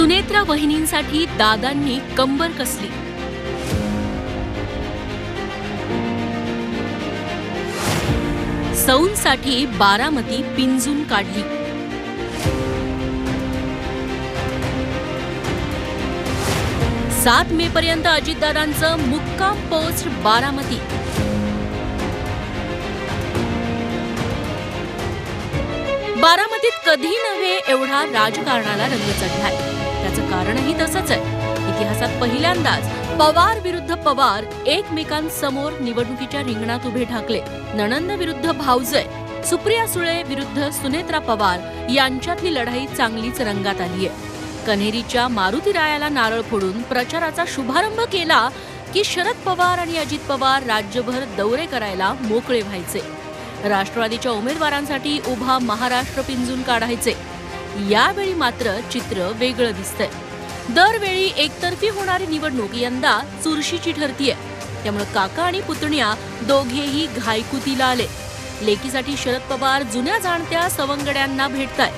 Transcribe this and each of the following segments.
सुनेत्रा वहिनींसाठी दादांनी कंबर कसली. सौंसाठी बारामती पिंजून काढली. सात मे पर्यंत अजितदादांचं मुक्काम पोस्ट बारामती. बारामतीत कधी नव्हे एवढा राजकारणाला रंग चढलाय. त्याचं कारणही तसंच आहे. इतिहासात पहिल्यांदाच पवार विरुद्ध पवार एकमेकांसमोर निवडणुकीच्या रिंगणात उभे ठाकले. नणंद विरुद्ध भाऊजय, सुप्रिया सुळे विरुद्ध सुनेत्रा पवार यांच्यातली लढाई चांगलीच रंगात आलीय. कन्हेरीच्या मारुतीरायाला नारळ फोडून प्रचाराचा शुभारंभ केला की शरद पवार आणि अजित पवार राज्यभर दौरे करायला मोकळे व्हायचे. राष्ट्रवादीच्या उमेदवारांसाठी उभा महाराष्ट्र पिंजून काढायचे. यावेळी मात्र चित्र वेगळं दिसतंय. दरवेळी एकतर्फी होणारी निवडणूक यंदा चुरशीची ठरतीये. त्यामुळे काका आणि पुतण्या दोघेही घायकुतीला आले. लेकीसाठी शरद पवार जुन्या जाणत्या सवंगड्यांना भेटताय.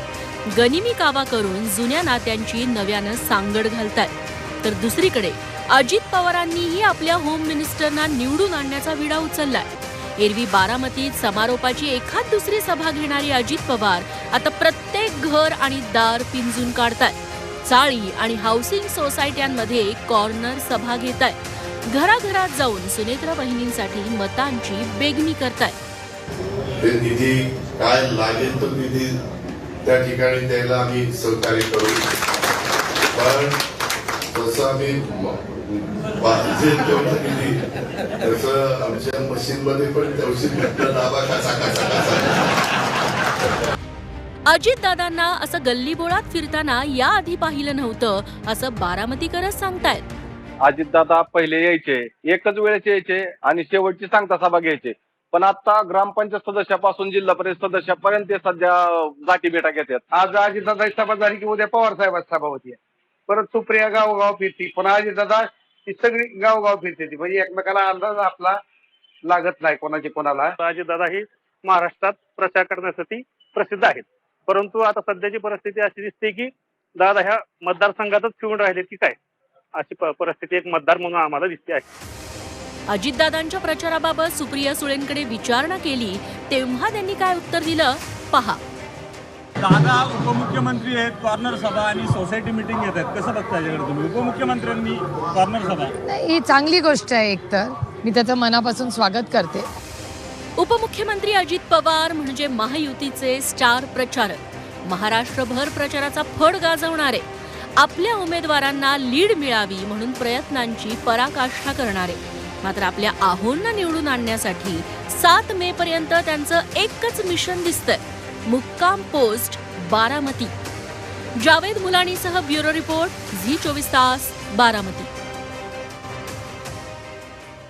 गनिमी कावा करून जुन्या नात्यांची नव्यानं सांगड घालताय. तर दुसरीकडे अजित पवारांनीही आपल्या होम मिनिस्टरना निवडून आणण्याचा विडा उचललाय. एरवी बारामतीत समारोपाची एखाद दुसरी सभा घेणारी अजित पवार आता प्रत्येक घर आणि दार पिंजून काढताय. चाळी आणि हाऊसिंग सोसायट्यांमध्ये कॉर्नर सभा घेताय. घराघरात जाऊन सुनेत्रा बहिणींसाठी मतांची बेगमी करताय. निधी काय लागेल तो निधी त्या ठिकाणी द्यायला आम्ही सहकार्य करू. पण तसं आम्ही तसं आमच्या मशीनमध्ये पण तेवढी दाबा अजितदादांना असं गल्लीबोळात फिरताना याआधी पाहिलं नव्हतं, असं बारामतीकरच सांगतायत. अजितदादा पहिले यायचे, एकच वेळेस यायचे आणि शेवटची सांगता सभा घ्यायचे. पण आता ग्रामपंचायत सदस्यापासून जिल्हा परिषद सदस्यापर्यंत ते सध्या गाठी भेटा घेतात. आज अजितदादा सभा झाली की उद्या पवार साहेबांची सभा होती. परत सुप्रिया गावोगाव फिरती. पण अजितदादा ती सगळी गावगाव फिरते ती. म्हणजे एकमेकाला अंदाज आपला लागत नाही कोणाची कोणाला. अजितदादा ही महाराष्ट्रात प्रचार करण्यासाठी प्रसिद्ध आहेत. परंतु आता सध्याची परिस्थिती अशी दिसते की दादा ह्या मतदारसंघातच फिरून राहिले की काय, अशी परिस्थिती एक मतदार म्हणून आम्हाला दिसते आहे. अजितदादांच्या प्रचाराबाबत सुप्रिया सुळेंकडे विचारणा केली तेव्हा त्यांनी काय उत्तर दिलं पहा. दादा उपमुख्यमंत्री आहेत, कॉर्नर सभा आणि सोसायटी मीटिंग घेत आहेत. कसं बघता याच्याकडे तुम्ही? उपमुख्यमंत्र्यांनी कॉर्नर सभा, ही चांगली गोष्ट आहे. एकतर मी त्याचं मनापासून स्वागत करते. उपमुख्यमंत्री अजित पवार म्हणजे महायुतीचे स्टार प्रचारक, महाराष्ट्रभर प्रचाराचा फड गाजवणारे, आपल्या उमेदवारांना लीड मिळावी म्हणून प्रयत्नांची पराकाष्ठा करणारे. मात्र आपल्या आहोंना निवडून आणण्यासाठी 7 मे पर्यंत त्यांचं एकच मिशन दिसतंय, मुक्काम पोस्ट बारामती. जावेद मुलानीसह ब्युरो रिपोर्ट, झी 24 तास, बारामती.